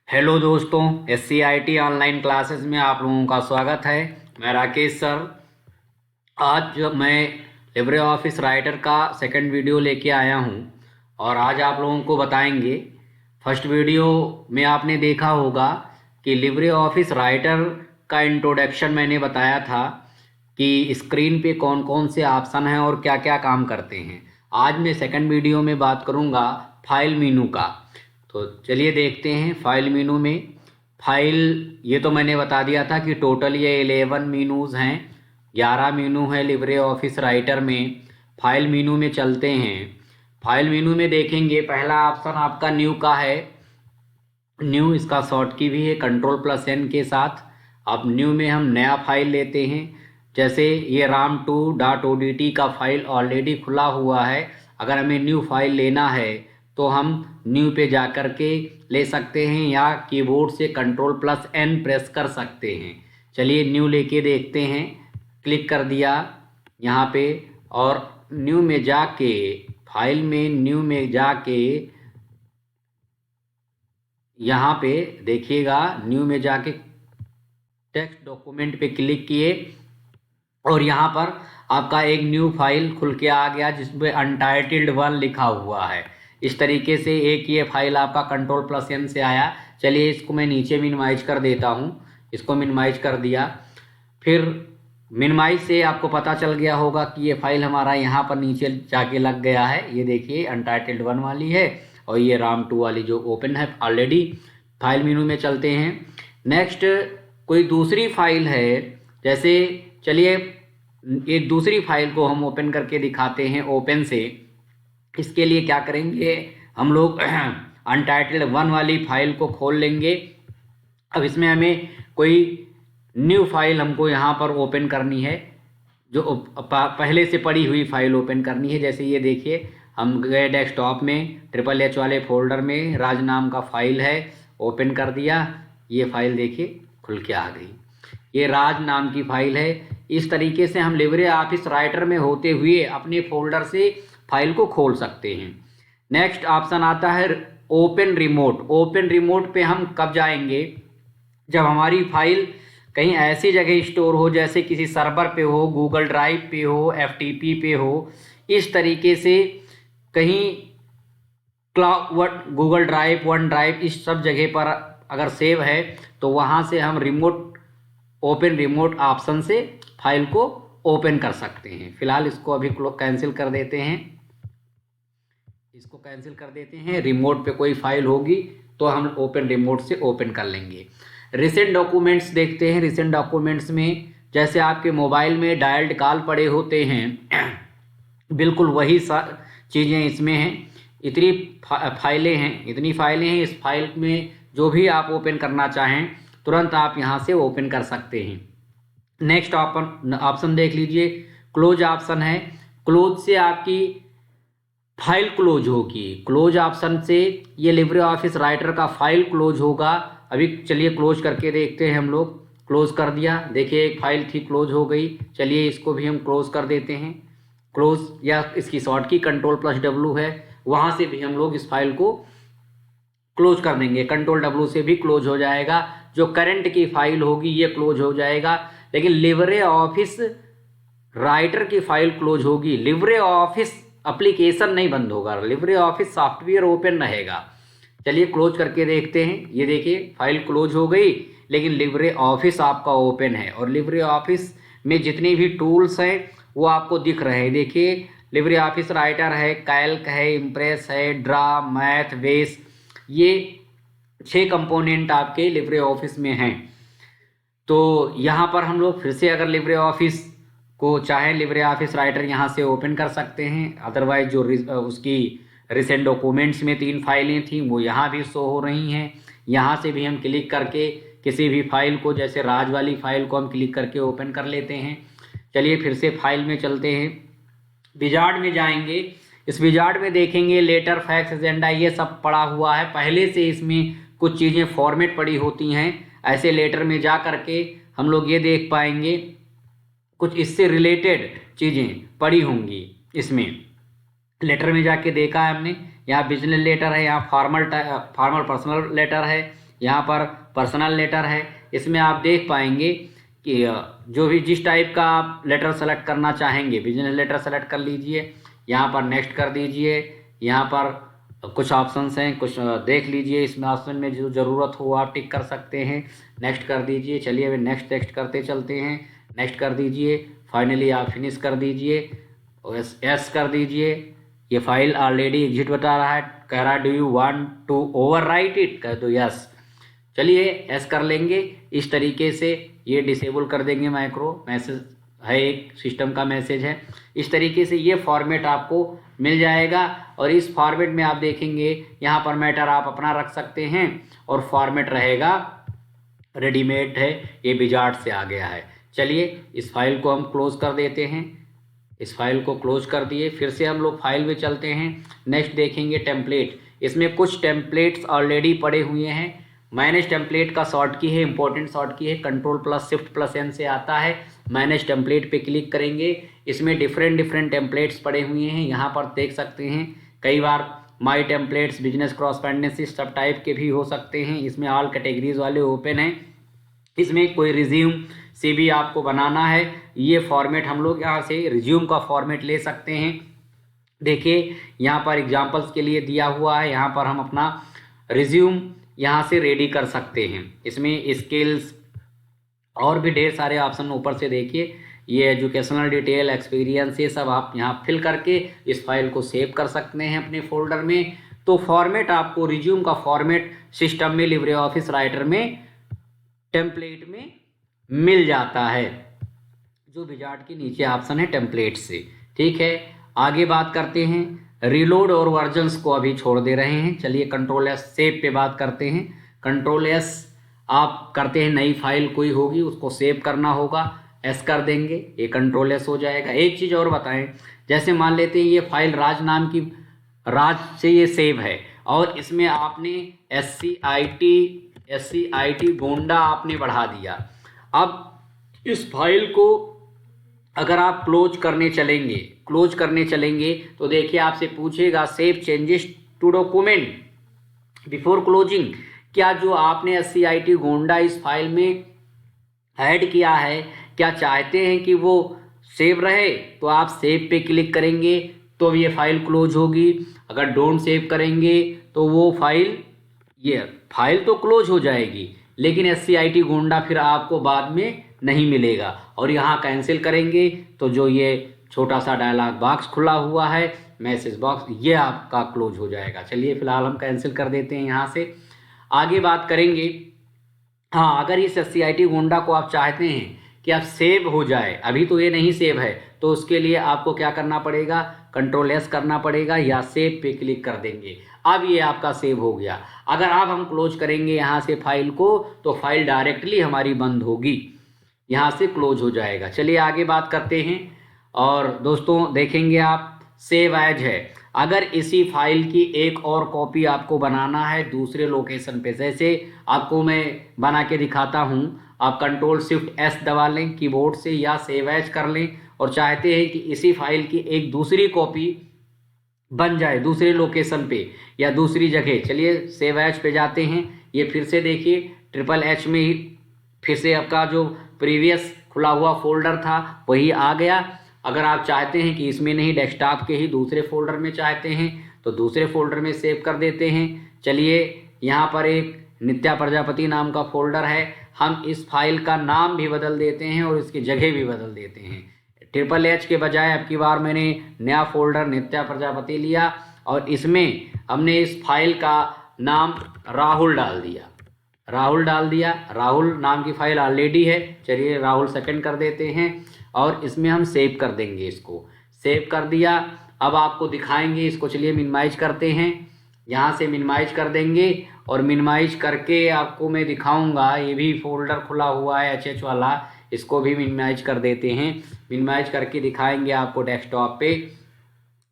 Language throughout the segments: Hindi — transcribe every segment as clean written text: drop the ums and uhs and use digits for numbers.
हेलो दोस्तों, SCIT ऑनलाइन क्लासेस में आप लोगों का स्वागत है। मैं राकेश सर। आज मैं लिब्रे ऑफिस राइटर का सेकंड वीडियो लेके आया हूं और आज आप लोगों को बताएंगे। फर्स्ट वीडियो में आपने देखा होगा कि लिब्रे ऑफिस राइटर का इंट्रोडक्शन मैंने बताया था कि स्क्रीन पे कौन कौन से ऑप्शन हैं और क्या क्या काम करते हैं। आज मैं सेकंड वीडियो में बात करूंगा फाइल मीनू का। तो चलिए देखते हैं फाइल मीनू में। फाइल ये तो मैंने बता दिया था कि टोटल ये 11 मीनूज़ हैं, 11 मीनू है लिब्रे ऑफिस राइटर में। फाइल मीनू में चलते हैं। फाइल मीनू में देखेंगे पहला ऑप्शन आपका न्यू का है। न्यू इसका शॉर्ट की भी है Ctrl+N के साथ। अब न्यू में हम नया फाइल लेते हैं। जैसे ये ram2.odt का फाइल ऑलरेडी खुला हुआ है। अगर हमें न्यू फाइल लेना है तो हम न्यू पे जा कर के ले सकते हैं या कीबोर्ड से Ctrl+N प्रेस कर सकते हैं। चलिए न्यू लेके देखते हैं। क्लिक कर दिया यहाँ पे और न्यू में जाके फाइल में न्यू में जाके यहाँ पे देखिएगा, न्यू में जाके टेक्स्ट डॉक्यूमेंट पे क्लिक किए और यहाँ पर आपका एक न्यू फाइल खुल के आ गया जिसमें Untitled 1 लिखा हुआ है। इस तरीके से एक ये फाइल आपका Ctrl+N से आया। चलिए इसको मैं नीचे मिनिमाइज कर देता हूँ। इसको मिनिमाइज कर दिया। फिर मिनिमाइज से आपको पता चल गया होगा कि ये फाइल हमारा यहाँ पर नीचे जाके लग गया है। ये देखिए Untitled 1 वाली है और ये RAM2 वाली जो ओपन है ऑलरेडी। फाइल मेनू में चलते हैं। नेक्स्ट कोई दूसरी फाइल है, जैसे चलिए एक दूसरी फाइल को हम ओपन करके दिखाते हैं ओपन से। इसके लिए क्या करेंगे, हम लोग Untitled 1 वाली फाइल को खोल लेंगे। अब इसमें हमें कोई न्यू फाइल हमको यहाँ पर ओपन करनी है, जो पहले से पड़ी हुई फाइल ओपन करनी है। जैसे ये देखिए, हम गए डेस्कटॉप में HHH वाले फोल्डर में राज नाम का फाइल है, ओपन कर दिया। ये फाइल देखिए खुल के आ गई। ये राज नाम की फाइल है। इस तरीके से हम लिब्रे ऑफिस राइटर में होते हुए अपने फोल्डर से फाइल को खोल सकते हैं। नेक्स्ट ऑप्शन आता है ओपन रिमोट। ओपन रिमोट पे हम कब जाएंगे, जब हमारी फाइल कहीं ऐसी जगह स्टोर हो, जैसे किसी सर्वर पे हो, गूगल ड्राइव पे हो, FTP पे हो। इस तरीके से कहीं cloud, Google drive, one drive, इस सब जगह पर अगर सेव है तो वहाँ से हम ओपन रिमोट ऑप्शन से फाइल को ओपन कर सकते हैं। फिलहाल इसको अभी कैंसिल कर देते हैं। इसको कैंसिल कर देते हैं। रिमोट पे कोई फाइल होगी तो हम ओपन रिमोट से ओपन कर लेंगे। रिसेंट डॉक्यूमेंट्स देखते हैं। रिसेंट डॉक्यूमेंट्स में जैसे आपके मोबाइल में डायल्ड कॉल पड़े होते हैं, बिल्कुल वही चीज़ें इसमें हैं। इतनी फाइलें हैं, इतनी फाइलें हैं। इस फाइल में जो भी आप ओपन करना चाहें तुरंत आप यहाँ से ओपन कर सकते हैं। नेक्स्ट ऑप्शन देख लीजिए, क्लोज ऑप्शन है। क्लोज से आपकी फाइल क्लोज होगी। क्लोज ऑप्शन से ये लिब्रे ऑफिस राइटर का फाइल क्लोज होगा। अभी चलिए क्लोज करके देखते हैं हम लोग। क्लोज कर दिया, देखिए एक फाइल थी क्लोज हो गई। चलिए इसको भी हम क्लोज कर देते हैं। क्लोज या इसकी शॉर्ट की Ctrl+W है, वहाँ से भी हम लोग इस फाइल को क्लोज कर देंगे। Ctrl+W से भी क्लोज हो जाएगा। जो करंट की फाइल होगी ये क्लोज हो जाएगा, लेकिन लिब्रे ऑफिस राइटर की फाइल क्लोज होगी। लिब्रे ऑफिस एप्लीकेशन नहीं बंद होगा, लिब्रे ऑफिस सॉफ्टवेयर ओपन रहेगा। चलिए क्लोज करके देखते हैं। ये देखिए फाइल क्लोज हो गई, लेकिन लिब्रे ऑफिस आपका ओपन है और लिब्रे ऑफिस में जितने भी टूल्स हैं वो आपको दिख रहे हैं। देखिए लिब्रे ऑफिस राइटर है, कैल्क है, इम्प्रेस है, ड्रा, मैथ, बेस, ये 6 कंपोनेंट आपके लिब्रे ऑफिस में हैं। तो यहाँ पर हम लोग फिर से अगर लिब्रे ऑफिस को चाहें, लिब्रे ऑफिस राइटर यहाँ से ओपन कर सकते हैं। अदरवाइज जो उसकी रिसेंट डॉक्यूमेंट्स में 3 फाइलें थी वो यहाँ भी शो हो रही हैं। यहाँ से भी हम क्लिक करके किसी भी फाइल को, जैसे राज वाली फाइल को हम क्लिक करके ओपन कर लेते हैं। चलिए फिर से फाइल में चलते हैं। विजार्ड में जाएंगे। इस विजार्ड में देखेंगे लेटर, फैक्स, एजेंडा, ये सब पड़ा हुआ है। पहले से इसमें कुछ चीज़ें फॉर्मेट पड़ी होती हैं। ऐसे लेटर में जा करके हम लोग ये देख पाएंगे कुछ इससे रिलेटेड चीज़ें पड़ी होंगी। इसमें लेटर में जाके देखा है हमने, यहाँ बिजनेस लेटर है, यहाँ फॉर्मल पर्सनल लेटर है, यहाँ पर पर्सनल लेटर है। इसमें आप देख पाएंगे कि जो भी जिस टाइप का आप लेटर सेलेक्ट करना चाहेंगे, बिजनेस लेटर सेलेक्ट कर लीजिए, यहाँ पर नेक्स्ट कर दीजिए। यहाँ पर कुछ ऑप्शंस हैं, कुछ देख लीजिए, इसमें ऑप्शन में जो ज़रूरत हो आप टिक कर सकते हैं, नेक्स्ट कर दीजिए। चलिए अभी नेक्स्ट करते चलते हैं, नेक्स्ट कर दीजिए। फाइनली आप फिनिश कर दीजिए और यस कर दीजिए। ये फाइल ऑलरेडी एग्जिट बता रहा है, कह रहा है do you want to overwrite it, कह दो यस। चलिए एस कर लेंगे। इस तरीके से ये डिसेबल कर देंगे, माइक्रो मैसेज है, एक सिस्टम का मैसेज है। इस तरीके से ये फॉर्मेट आपको मिल जाएगा और इस फॉर्मेट में आप देखेंगे यहाँ पर मैटर आप अपना रख सकते हैं और फॉर्मेट रहेगा रेडीमेड है, ये विजार्ड से आ गया है। चलिए इस फाइल को हम क्लोज कर देते हैं। इस फाइल को क्लोज कर दिए, फिर से हम लोग फाइल में चलते हैं। नेक्स्ट देखेंगे टेम्पलेट। इसमें कुछ टेम्पलेट्स ऑलरेडी पड़े हुए हैं। मैनेज टेम्पलेट का शॉर्ट की है, इंपॉर्टेंट शॉर्ट की है, Ctrl+Shift+N से आता है। मैनेज टेम्पलेट पे क्लिक करेंगे। इसमें डिफरेंट टेम्पलेट्स पड़े हुए हैं, यहाँ पर देख सकते हैं। कई बार माई टेम्पलेट्स, बिजनेस क्रॉसपेंडेंसी सब टाइप के भी हो सकते हैं। इसमें ऑल कैटेगरीज वाले ओपन हैं। इसमें कोई रिज्यूम से भी आपको बनाना है, ये फॉर्मेट हम लोग यहाँ से रिज्यूम का फॉर्मेट ले सकते हैं। देखिए यहाँ पर एग्जांपल्स के लिए दिया हुआ है, यहाँ पर हम अपना रिज्यूम यहाँ से रेडी कर सकते हैं। इसमें स्किल्स और भी ढेर सारे ऑप्शन ऊपर से देखिए, ये एजुकेशनल डिटेल, एक्सपीरियंस, ये सब आप यहाँ फिल करके इस फाइल को सेव कर सकते हैं अपने फोल्डर में। तो फॉर्मेट आपको रिज्यूम का फॉर्मेट सिस्टम में लिब्रे ऑफिस राइटर में टेम्पलेट में मिल जाता है, जो विजार्ड के नीचे ऑप्शन है टेम्पलेट से। ठीक है, आगे बात करते हैं। रीलोड और वर्जन्स को अभी छोड़ दे रहे हैं। चलिए Ctrl+S सेव पे बात करते हैं। Ctrl+S आप करते हैं, नई फाइल कोई होगी उसको सेव करना होगा, एस कर देंगे, ये Ctrl+S हो जाएगा। एक चीज़ और बताएं, जैसे मान लेते हैं ये फाइल राज नाम की, राज से ये सेव है और इसमें आपने SCIT गोंडा आपने बढ़ा दिया। अब इस फाइल को अगर आप क्लोज करने चलेंगे तो देखिए आपसे पूछेगा save changes to document before closing. क्या जो आपने SCIT गोंडा इस फाइल में ऐड किया है, क्या चाहते हैं कि वो सेव रहे? तो आप सेव पे क्लिक करेंगे तो ये फाइल क्लोज होगी। अगर डोंट सेव करेंगे तो वो फाइल तो क्लोज हो जाएगी, लेकिन SCIT गोंडा फिर आपको बाद में नहीं मिलेगा। और यहाँ कैंसिल करेंगे तो जो ये छोटा सा डायलॉग बॉक्स खुला हुआ है, मैसेज बॉक्स, ये आपका क्लोज हो जाएगा। चलिए फिलहाल हम कैंसिल कर देते हैं। यहाँ से आगे बात करेंगे। हाँ, अगर इस SCIT गोंडा को आप चाहते हैं कि आप सेव हो जाए, अभी तो ये नहीं सेव है, तो उसके लिए आपको क्या करना पड़ेगा, Ctrl+S करना पड़ेगा या सेव पे क्लिक कर देंगे। अब ये आपका सेव हो गया। अगर अब हम क्लोज करेंगे यहाँ से फाइल को तो फाइल डायरेक्टली हमारी बंद होगी, यहाँ से क्लोज हो जाएगा। चलिए आगे बात करते हैं। और दोस्तों देखेंगे आप सेव एज है। अगर इसी फाइल की एक और कॉपी आपको बनाना है दूसरे लोकेशन पे, जैसे आपको मैं बना के दिखाता हूँ, आप Ctrl+Shift+S दबा लें कीबोर्ड से या सेव एज कर लें और चाहते हैं कि इसी फाइल की एक दूसरी कॉपी बन जाए दूसरे लोकेशन पे या दूसरी जगह। चलिए सेव एज पे जाते हैं। ये फिर से देखिए H में ही फिर से आपका जो प्रीवियस खुला हुआ फोल्डर था वही आ गया। अगर आप चाहते हैं कि इसमें नहीं, डेस्कटॉप के ही दूसरे फोल्डर में चाहते हैं तो दूसरे फोल्डर में सेव कर देते हैं। चलिए यहाँ पर एक नित्या प्रजापति नाम का फोल्डर है, हम इस फाइल का नाम भी बदल देते हैं और इसकी जगह भी बदल देते हैं। H के बजाय अब की बार मैंने नया फोल्डर नित्या प्रजापति लिया और इसमें हमने इस फाइल का नाम राहुल डाल दिया। राहुल नाम की फाइल ऑलरेडी है। चलिए राहुल सेकंड कर देते हैं और इसमें हम सेव कर देंगे। इसको सेव कर दिया। अब आपको दिखाएंगे इसको। चलिए मिनिमाइज करते हैं, यहाँ से मिनिमाइज कर देंगे और मिनिमाइज करके आपको मैं दिखाऊंगा। ये भी फोल्डर खुला हुआ है HH वाला, इसको भी मिनिमाइज कर देते हैं। मिनिमाइज करके दिखाएंगे आपको डेस्कटॉप पे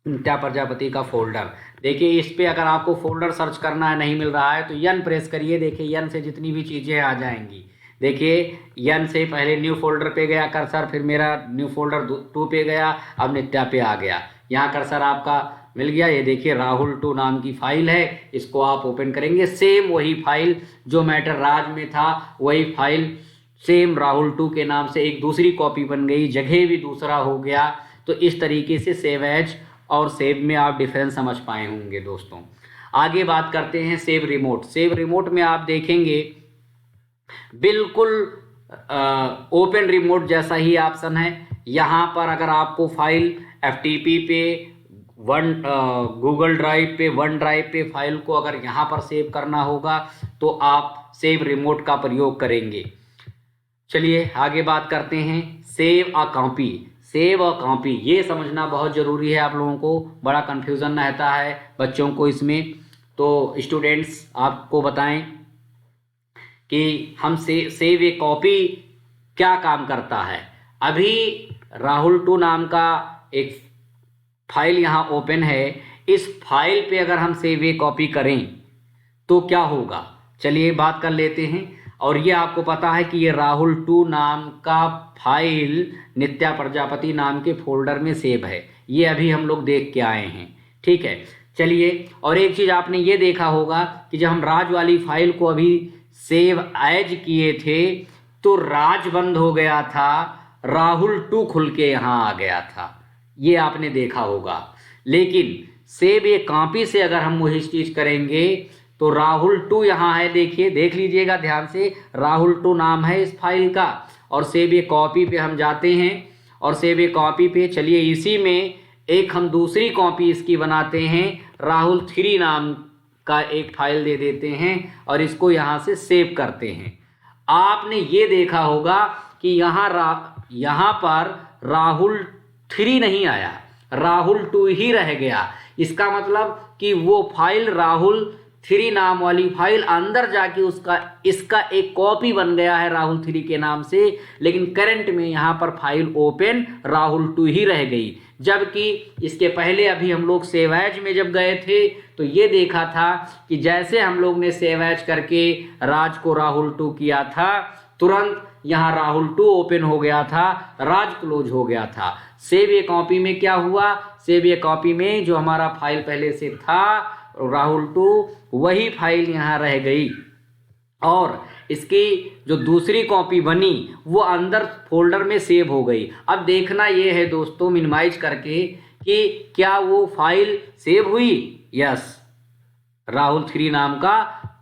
नित्या प्रजापति का फोल्डर। देखिए इस पे अगर आपको फोल्डर सर्च करना है, नहीं मिल रहा है तो N प्रेस करिए। देखिए N से जितनी भी चीज़ें आ जाएंगी। देखिए N से पहले न्यू फोल्डर पे गया कर्सर, फिर मेरा न्यू फोल्डर 2 पे गया, अब नित्या पे आ गया। यहाँ कर्सर आपका मिल गया। ये देखिए राहुल2 नाम की फाइल है, इसको आप ओपन करेंगे, सेम वही फाइल जो मैटर राज में था वही फाइल सेम राहुल2 के नाम से एक दूसरी कॉपी बन गई, जगह भी दूसरा हो गया। तो इस तरीके से सेव एज और सेव में आप डिफरेंस समझ पाए होंगे दोस्तों। आगे बात करते हैं सेव रिमोट। सेव रिमोट में आप देखेंगे बिल्कुल ओपन रिमोट जैसा ही ऑप्शन है। यहाँ पर अगर आपको फाइल एफटीपी पे गूगल ड्राइव पे, वन ड्राइव पे फाइल को अगर यहाँ पर सेव करना होगा तो आप सेव रिमोट का प्रयोग करेंगे। चलिए आगे बात करते हैं save a copy. Save a copy ये समझना बहुत ज़रूरी है, आप लोगों को बड़ा कन्फ्यूज़न रहता है बच्चों को इसमें। तो स्टूडेंट्स आपको बताएं कि हम सेव ए कॉपी क्या काम करता है। अभी राहुल2 नाम का एक फाइल यहाँ ओपन है, इस फाइल पे अगर हम सेव ए कॉपी करें तो क्या होगा, चलिए बात कर लेते हैं। और ये आपको पता है कि ये राहुल2 नाम का फाइल नित्या प्रजापति नाम के फोल्डर में सेव है, ये अभी हम लोग देख के आए हैं, ठीक है। चलिए, और एक चीज़ आपने ये देखा होगा कि जब हम राज वाली फाइल को अभी सेव एज किए थे तो राज बंद हो गया था, राहुल2 खुल के यहाँ आ गया था, ये आपने देखा होगा। लेकिन सेव ए कॉपी से अगर हम वही चीज़ करेंगे तो राहुल2 यहाँ है, देखिए, देख लीजिएगा ध्यान से, राहुल2 नाम है इस फाइल का। और सेव ए कॉपी पे हम जाते हैं और सेव ए कॉपी पे चलिए इसी में एक हम दूसरी कॉपी इसकी बनाते हैं, राहुल3 नाम का एक फाइल दे देते हैं और इसको यहाँ से सेव करते हैं। आपने ये देखा होगा कि यहाँ पर राहुल3 नहीं आया, राहुल2 ही रह गया। इसका मतलब कि वो फाइल राहुल3 नाम वाली फाइल अंदर जाके इसका एक कॉपी बन गया है राहुल3 के नाम से, लेकिन करंट में यहाँ पर फाइल ओपन राहुल2 ही रह गई। जबकि इसके पहले अभी हम लोग सेव एज में जब गए थे तो ये देखा था कि जैसे हम लोग ने सेव एज करके राज को राहुल2 किया था, तुरंत यहाँ राहुल2 ओपन हो गया था, राज क्लोज हो गया था। सेव ए कॉपी में क्या हुआ, सेव ए कॉपी में जो हमारा फाइल पहले से था राहुल2, वही फाइल यहाँ रह गई और इसकी जो दूसरी कॉपी बनी वो अंदर फोल्डर में सेव हो गई। अब देखना ये है दोस्तों मिनिमाइज करके कि क्या वो फाइल सेव हुई। यस, राहुल3 नाम का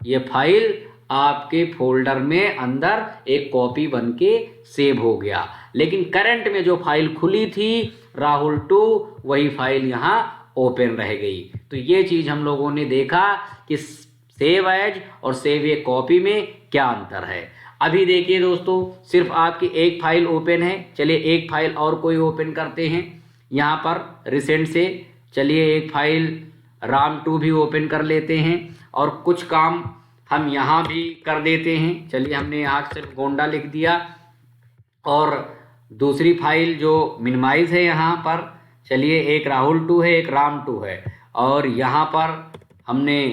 ये फाइल आपके फोल्डर में अंदर एक कॉपी बन के सेव हो गया, लेकिन करंट में जो फाइल खुली थी राहुल2, वही फाइल यहाँ ओपन रह गई। तो ये चीज़ हम लोगों ने देखा कि सेव एज और सेव ए कॉपी में क्या अंतर है। अभी देखिए दोस्तों, सिर्फ आपकी एक फाइल ओपन है, चलिए एक फाइल और कोई ओपन करते हैं यहाँ पर रिसेंट से। चलिए एक फाइल राम2 भी ओपन कर लेते हैं और कुछ काम हम यहाँ भी कर देते हैं। चलिए हमने यहाँ सिर्फ गोंडा लिख दिया और दूसरी फाइल जो मिनिमाइज है यहाँ पर, चलिए एक राहुल2 है एक राम2 है और यहाँ पर हमने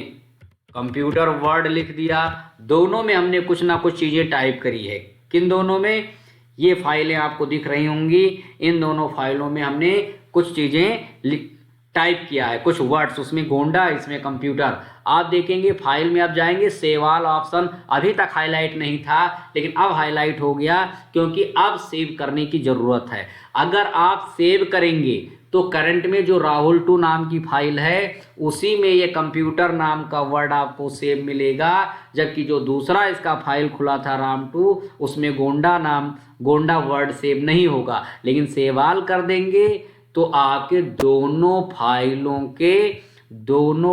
कंप्यूटर वर्ड लिख दिया। दोनों में हमने कुछ ना कुछ चीज़ें टाइप करी है। किन दोनों में, ये फाइलें आपको दिख रही होंगी, इन दोनों फाइलों में हमने कुछ चीज़ें टाइप किया है, कुछ वर्ड्स, उसमें गोंडा इसमें कंप्यूटर। आप देखेंगे फाइल में आप जाएंगे, सेव ऑल ऑप्शन अभी तक हाईलाइट नहीं था लेकिन अब हाईलाइट हो गया क्योंकि अब सेव करने की ज़रूरत है। अगर आप सेव करेंगे तो करंट में जो राहुल2 नाम की फाइल है उसी में ये कंप्यूटर नाम का वर्ड आपको सेव मिलेगा, जबकि जो दूसरा इसका फाइल खुला था राम2 उसमें गोंडा वर्ड सेव नहीं होगा। लेकिन सेव ऑल कर देंगे तो आपके दोनों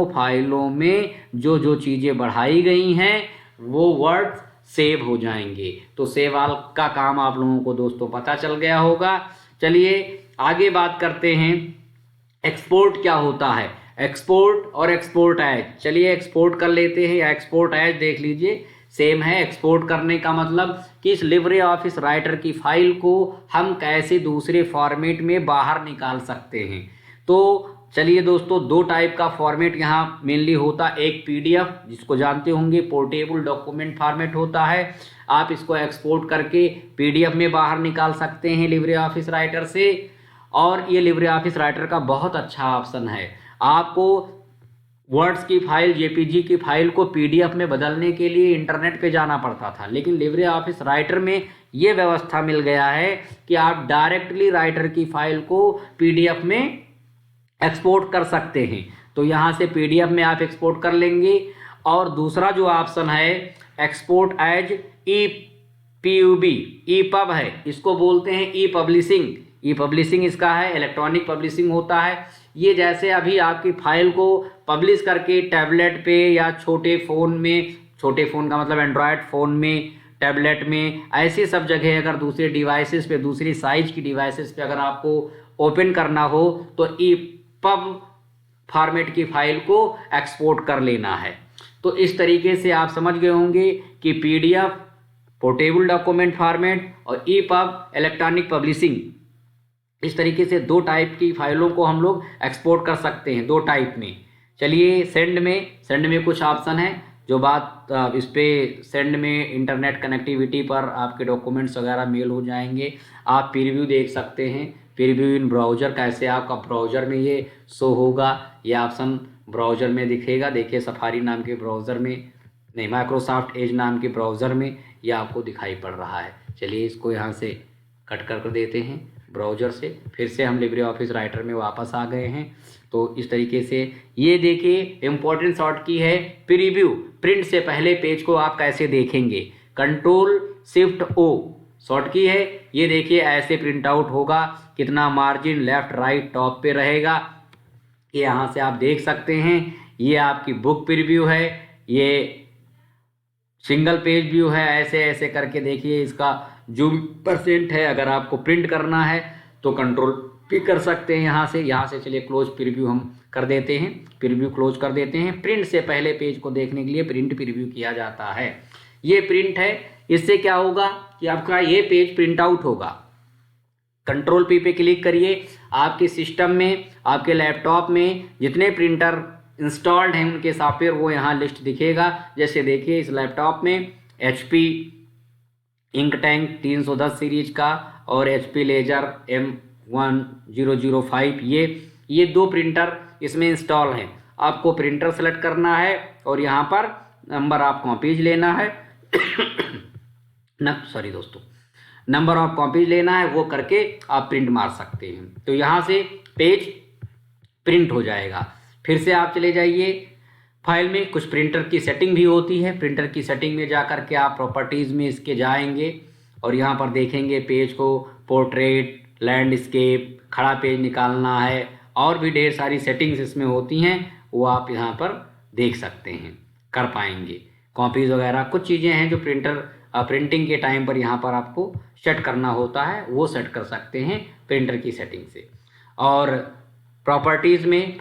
फाइलों में जो जो चीज़ें बढ़ाई गई हैं वो वर्ड सेव हो जाएंगे। तो सेव ऑल का काम आप लोगों को दोस्तों पता चल गया होगा। चलिए आगे बात करते हैं, एक्सपोर्ट क्या होता है, एक्सपोर्ट और एक्सपोर्ट एज। चलिए एक्सपोर्ट कर लेते हैं या एक्सपोर्ट एज देख लीजिए, सेम है। एक्सपोर्ट करने का मतलब कि इस लिब्रे ऑफिस राइटर की फाइल को हम कैसे दूसरे फॉर्मेट में बाहर निकाल सकते हैं। तो चलिए दोस्तों, दो टाइप का फॉर्मेट यहाँ मेनली होता है। एक पीडीएफ जिसको जानते होंगे पोर्टेबल डॉक्यूमेंट फॉर्मेट होता है, आप इसको एक्सपोर्ट करके पीडीएफ में बाहर निकाल सकते हैं लिब्रे ऑफिस राइटर से। और ये लिब्रे ऑफिस राइटर का बहुत अच्छा ऑप्शन है। आपको वर्ड्स की फाइल, जेपीजी की फाइल को पीडीएफ में बदलने के लिए इंटरनेट पे जाना पड़ता था, लेकिन लिब्रे ऑफिस राइटर में ये व्यवस्था मिल गया है कि आप डायरेक्टली राइटर की फाइल को पीडीएफ में एक्सपोर्ट कर सकते हैं। तो यहाँ से पीडीएफ में आप एक्सपोर्ट कर लेंगे। और दूसरा जो ऑप्शन है एक्सपोर्ट एज ईपब है, इसको बोलते हैं ई पब्लिशिंग इसका है, इलेक्ट्रॉनिक पब्लिशिंग होता है। ये जैसे अभी आपकी फाइल को पब्लिश करके टैबलेट पे या छोटे फ़ोन का मतलब एंड्रॉयड फ़ोन में, टैबलेट में, ऐसी सब जगह अगर दूसरे डिवाइसेस पे, दूसरी साइज की डिवाइसेस पे अगर आपको ओपन करना हो तो ईपब फॉर्मेट की फाइल को एक्सपोर्ट कर लेना है। तो इस तरीके से आप समझ गए होंगे कि पीडीएफ पोर्टेबल डॉक्यूमेंट फॉर्मेट और ईपब इलेक्ट्रॉनिक पब्लिशिंग, इस तरीके से दो टाइप की फाइलों को हम लोग एक्सपोर्ट कर सकते हैं, दो टाइप में। चलिए सेंड में कुछ ऑप्शन है जो बात इस पे सेंड में इंटरनेट कनेक्टिविटी पर आपके डॉक्यूमेंट्स वगैरह मेल हो जाएंगे। आप प्रीव्यू देख सकते हैं, प्रीव्यू इन ब्राउज़र, कैसे आपका ब्राउज़र में ये शो होगा, ये ऑप्शन ब्राउज़र में दिखेगा। देखिए सफारी नाम के ब्राउज़र में नहीं, माइक्रोसॉफ्ट एज नाम के ब्राउज़र में ये आपको दिखाई पड़ रहा है। चलिए इसको यहाँ से कट कर देते हैं ब्राउज़र से। फिर से हम लिब्रे ऑफिस राइटर में वापस आ गए हैं। तो इस तरीके से ये देखिए इम्पोर्टेंट शॉर्ट की है प्रीव्यू, प्रिंट से पहले पेज को आप कैसे देखेंगे। कंट्रोल शिफ्ट ओ शॉर्ट की है, ये देखिए ऐसे प्रिंट आउट होगा, कितना मार्जिन लेफ्ट राइट टॉप पे रहेगा, ये यहाँ से आप देख सकते हैं। ये आपकी बुक प्रीव्यू है, ये सिंगल पेज व्यू है, ऐसे ऐसे करके देखिए इसका जूम % है। अगर आपको प्रिंट करना है तो कंट्रोल भी कर सकते हैं यहाँ से। चलिए क्लोज प्रीव्यू हम कर देते हैं, प्रीव्यू क्लोज कर देते हैं। प्रिंट से पहले पेज को देखने के लिए प्रिंट प्रीव्यू किया जाता है। ये प्रिंट है, इससे क्या होगा कि आपका ये पेज प्रिंट आउट होगा। कंट्रोल पी पे क्लिक करिए, आपके सिस्टम में, आपके लैपटॉप में जितने प्रिंटर इंस्टॉल्ड हैं उनके सॉफ्टवेयर वो यहाँ लिस्ट दिखेगा। जैसे देखिए इस लैपटॉप में HP इंक टैंक 310 सीरीज का और HP लेजर M1005, ये दो प्रिंटर इसमें इंस्टॉल हैं। आपको प्रिंटर सेलेक्ट करना है और यहाँ पर नंबर ऑफ कॉपीज लेना है नंबर ऑफ कॉपीज लेना है, वो करके आप प्रिंट मार सकते हैं। तो यहाँ से पेज प्रिंट हो जाएगा। फिर से आप चले जाइए फाइल में, कुछ प्रिंटर की सेटिंग भी होती है। प्रिंटर की सेटिंग में जा कर के आप प्रॉपर्टीज़ में इसके जाएंगे और यहाँ पर देखेंगे पेज को पोर्ट्रेट, लैंडस्केप, खड़ा पेज निकालना है और भी ढेर सारी सेटिंग्स इसमें होती हैं, वो आप यहाँ पर देख सकते हैं, कर पाएंगे। कॉपीज़ वगैरह कुछ चीज़ें हैं जो प्रिंटिंग के टाइम पर यहाँ पर आपको सेट करना होता है, वो सेट कर सकते हैं प्रिंटर की सेटिंग से। और प्रॉपर्टीज़ में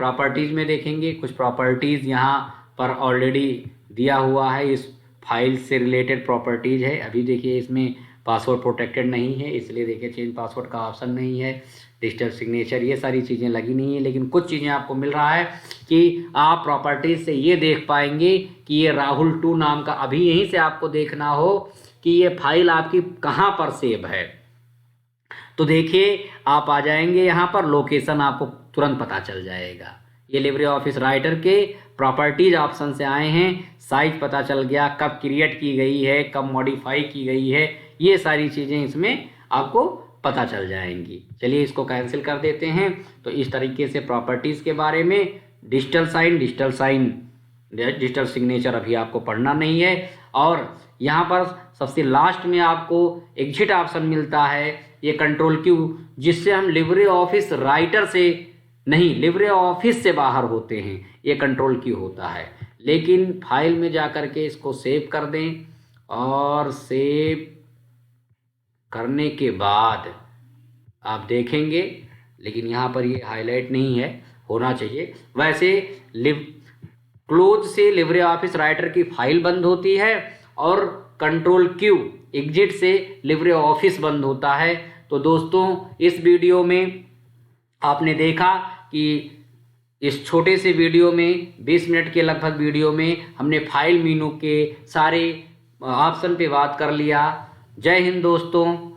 देखेंगे कुछ प्रॉपर्टीज़ यहाँ पर ऑलरेडी दिया हुआ है, इस फाइल से रिलेटेड प्रॉपर्टीज़ है। अभी देखिए इसमें पासवर्ड प्रोटेक्टेड नहीं है, इसलिए देखिए चेंज पासवर्ड का ऑप्शन नहीं है, डिजिटल सिग्नेचर, ये सारी चीज़ें लगी नहीं है। लेकिन कुछ चीज़ें आपको मिल रहा है कि आप प्रॉपर्टीज़ से ये देख पाएंगे कि ये राहुल 2 नाम का, अभी यहीं से आपको देखना हो कि ये फाइल आपकी कहाँ पर सेव है। तो देखिए आप आ जाएंगे यहाँ पर, लोकेशन आपको तुरंत पता चल जाएगा। ये लिब्रे ऑफिस राइटर के प्रॉपर्टीज ऑप्शन से आए हैं, साइज पता चल गया, कब क्रिएट की गई है, कब मॉडिफाई की गई है, ये सारी चीज़ें इसमें आपको पता चल जाएंगी। चलिए इसको कैंसिल कर देते हैं। तो इस तरीके से प्रॉपर्टीज़ के बारे में, डिजिटल सिग्नेचर अभी आपको पढ़ना नहीं है। और यहाँ पर सबसे लास्ट में आपको एग्जिट ऑप्शन मिलता है, ये कंट्रोल क्यू, जिससे हम लिब्रे ऑफिस राइटर से नहीं, लिब्रे ऑफिस से बाहर होते हैं, ये कंट्रोल क्यू होता है। लेकिन फाइल में जा कर के इसको सेव कर दें और सेव करने के बाद आप देखेंगे, लेकिन यहाँ पर ये हाईलाइट नहीं है, होना चाहिए। वैसे क्लोज से लिब्रे ऑफिस राइटर की फाइल बंद होती है और कंट्रोल क्यू एग्जिट से लिब्रे ऑफिस बंद होता है। तो दोस्तों इस वीडियो में आपने देखा कि इस छोटे से वीडियो में 20 मिनट के लगभग वीडियो में हमने फाइल मेनू के सारे ऑप्शन पे बात कर लिया। जय हिंद दोस्तों।